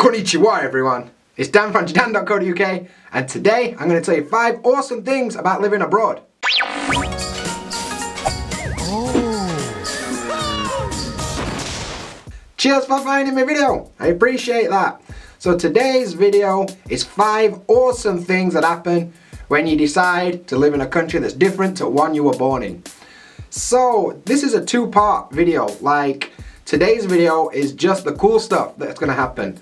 Konnichiwa everyone, it's Dan from JaDan.co.uk and today I'm going to tell you 5 awesome things about living abroad. Cheers for finding my video, I appreciate that. So today's video is 5 awesome things that happen when you decide to live in a country that's different to one you were born in. So this is a 2-part video. Like today's video is just the cool stuff that's going to happen.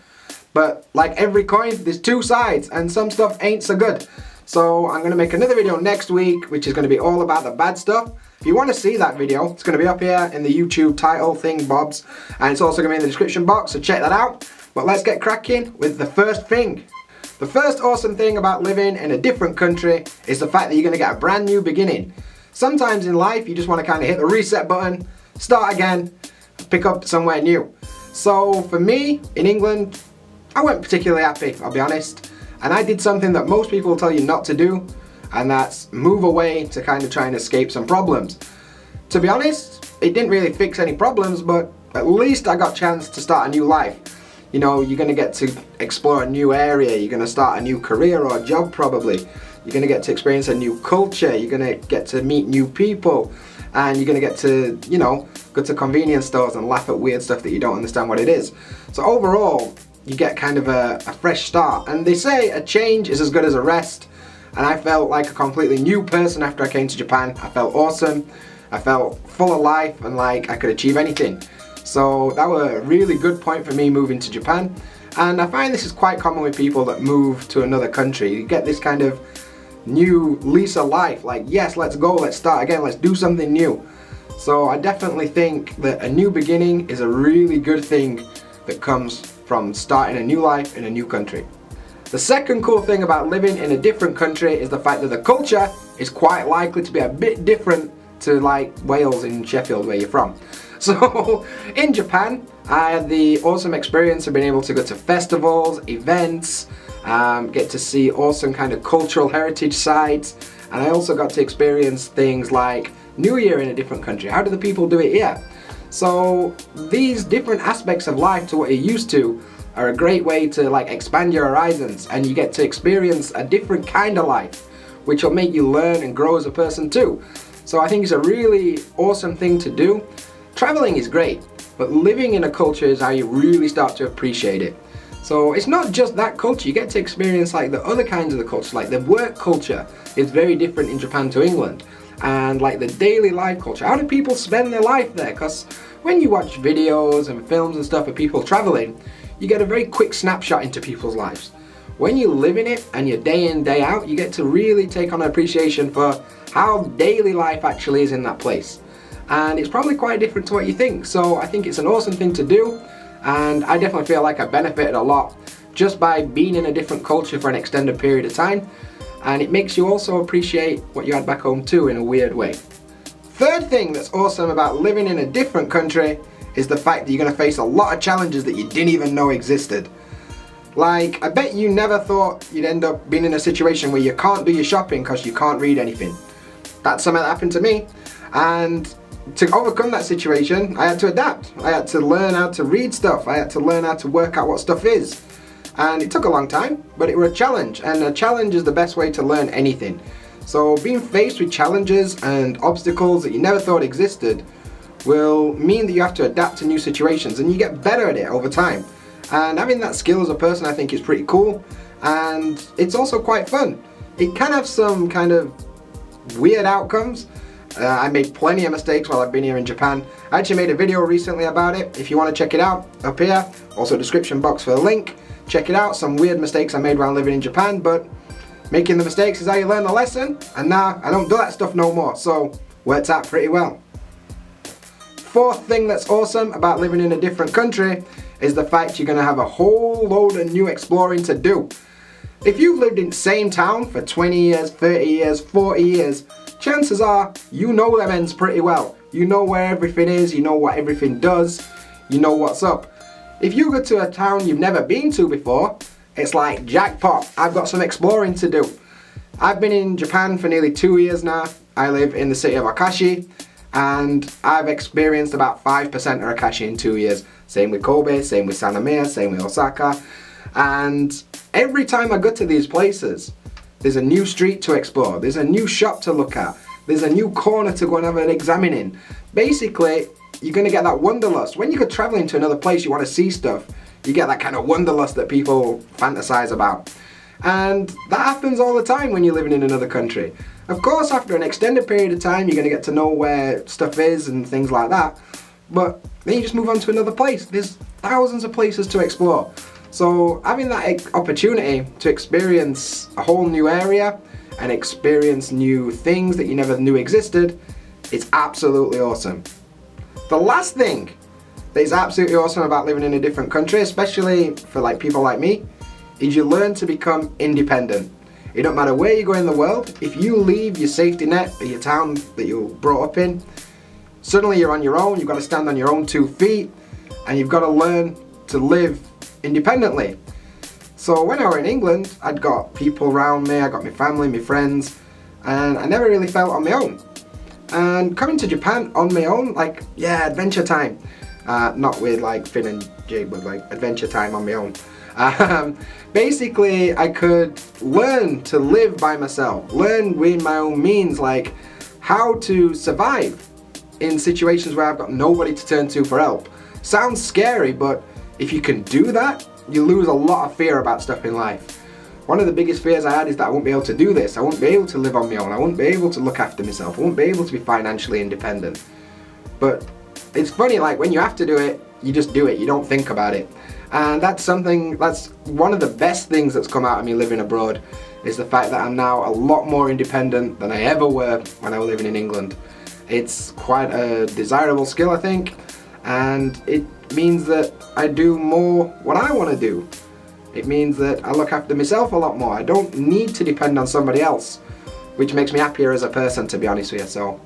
But like every coin, there's 2 sides and some stuff ain't so good. So I'm going to make another video next week which is going to be all about the bad stuff. If you want to see that video, it's going to be up here in the YouTube title thing bobs, and it's also going to be in the description box, so check that out. But let's get cracking with the first thing. The first awesome thing about living in a different country is the fact that you're going to get a brand new beginning. Sometimes in life you just want to kind of hit the reset button, start again, pick up somewhere new. So for me, in England, I wasn't particularly happy, I'll be honest, and I did something that most people will tell you not to do, and that's move away to kind of try and escape some problems. To be honest, it didn't really fix any problems, but at least I got a chance to start a new life. You know, you're going to get to explore a new area, you're going to start a new career or a job probably, you're going to get to experience a new culture, you're going to get to meet new people, and you're going to get to, you know, go to convenience stores and laugh at weird stuff that you don't understand what it is. So overall, you get kind of a fresh start, and they say a change is as good as a rest, and I felt like a completely new person after I came to Japan. I felt awesome, I felt full of life and like I could achieve anything. So that was a really good point for me moving to Japan, and I find this is quite common with people that move to another country. You get this kind of new lease of life, like yes, let's go, let's start again, let's do something new. So I definitely think that a new beginning is a really good thing that comes from starting a new life in a new country. The second cool thing about living in a different country is the fact that the culture is quite likely to be a bit different to like Wales in Sheffield where you're from. So in Japan, I had the awesome experience of being able to go to festivals, events, get to see awesome kind of cultural heritage sites, and I also got to experience things like New Year in a different country. How do the people do it here? So these different aspects of life to what you're used to are a great way to like expand your horizons, and you get to experience a different kind of life which will make you learn and grow as a person too. So I think it's a really awesome thing to do. Traveling is great, but living in a culture is how you really start to appreciate it. So it's not just that culture, you get to experience like the other kinds of the culture, like the work culture is very different in Japan to England. And like the daily life culture, how do people spend their life there? Because when you watch videos and films and stuff of people traveling, you get a very quick snapshot into people's lives. When you live in it and you're day in, day out, you get to really take on an appreciation for how daily life actually is in that place. And it's probably quite different to what you think. So I think it's an awesome thing to do, and I definitely feel like I benefited a lot just by being in a different culture for an extended period of time. And it makes you also appreciate what you had back home too in a weird way. Third thing that's awesome about living in a different country is the fact that you're going to face a lot of challenges that you didn't even know existed. Like, I bet you never thought you'd end up being in a situation where you can't do your shopping because you can't read anything. That's something that happened to me, and to overcome that situation I had to adapt. I had to learn how to read stuff, I had to learn how to work out what stuff is. And it took a long time, but it was a challenge, and a challenge is the best way to learn anything. So being faced with challenges and obstacles that you never thought existed will mean that you have to adapt to new situations, and you get better at it over time. And having that skill as a person I think is pretty cool, and it's also quite fun. It can have some kind of weird outcomes. I made plenty of mistakes while I've been here in Japan. I actually made a video recently about it. If you want to check it out, up here, also description box for the link. Check it out, some weird mistakes I made while living in Japan, but making the mistakes is how you learn the lesson, and now I don't do that stuff no more, so works out pretty well. Fourth thing that's awesome about living in a different country is the fact you're going to have a whole load of new exploring to do. If you've lived in the same town for 20 years, 30 years, 40 years, chances are you know them ends pretty well. You know where everything is, you know what everything does, you know what's up. If you go to a town you've never been to before, it's like jackpot, I've got some exploring to do. I've been in Japan for nearly 2 years now. I live in the city of Akashi, and I've experienced about 5% of Akashi in 2 years. Same with Kobe, same with Sanamiya, same with Osaka. And every time I go to these places, there's a new street to explore, there's a new shop to look at, there's a new corner to go and have an examine in. Basically, you're going to get that wanderlust. When you go traveling to another place, you want to see stuff, you get that kind of wanderlust that people fantasize about. And that happens all the time when you're living in another country. Of course, after an extended period of time, you're going to get to know where stuff is and things like that. But then you just move on to another place. There's thousands of places to explore. So having that opportunity to experience a whole new area and experience new things that you never knew existed, it's absolutely awesome. The last thing that is absolutely awesome about living in a different country, especially for like people like me, is you learn to become independent. It don't matter where you go in the world, if you leave your safety net or your town that you were brought up in, suddenly you're on your own, you've got to stand on your own 2 feet, and you've got to learn to live independently. So when I was in England, I'd got people around me, I got my family, my friends, and I never really felt on my own. And coming to Japan on my own, like, yeah, adventure time. Not with like Finn and Jake, but like adventure time on my own. Basically, I could learn to live by myself, learn with my own means, like how to survive in situations where I've got nobody to turn to for help. Sounds scary, but if you can do that, you lose a lot of fear about stuff in life. One of the biggest fears I had is that I won't be able to do this. I won't be able to live on my own. I won't be able to look after myself. I won't be able to be financially independent. But it's funny, like when you have to do it, you just do it. You don't think about it. And that's one of the best things that's come out of me living abroad, is the fact that I'm now a lot more independent than I ever were when I was living in England. It's quite a desirable skill, I think, and it means that I do more what I want to do. It means that I look after myself a lot more. I don't need to depend on somebody else, which makes me happier as a person, to be honest with you. So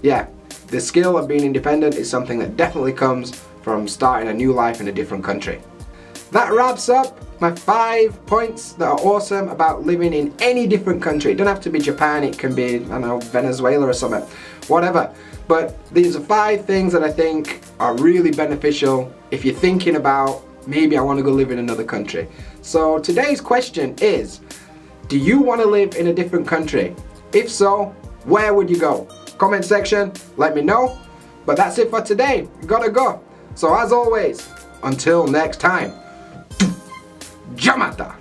yeah, the skill of being independent is something that definitely comes from starting a new life in a different country. That wraps up my 5 points that are awesome about living in any different country. It doesn't have to be Japan, it can be, I don't know, Venezuela or something, whatever. But these are 5 things that I think are really beneficial if you're thinking about, maybe I want to go live in another country. So today's question is, do you want to live in a different country? If so, where would you go? Comment section, let me know. But that's it for today, gotta go. So as always, until next time, Jamata!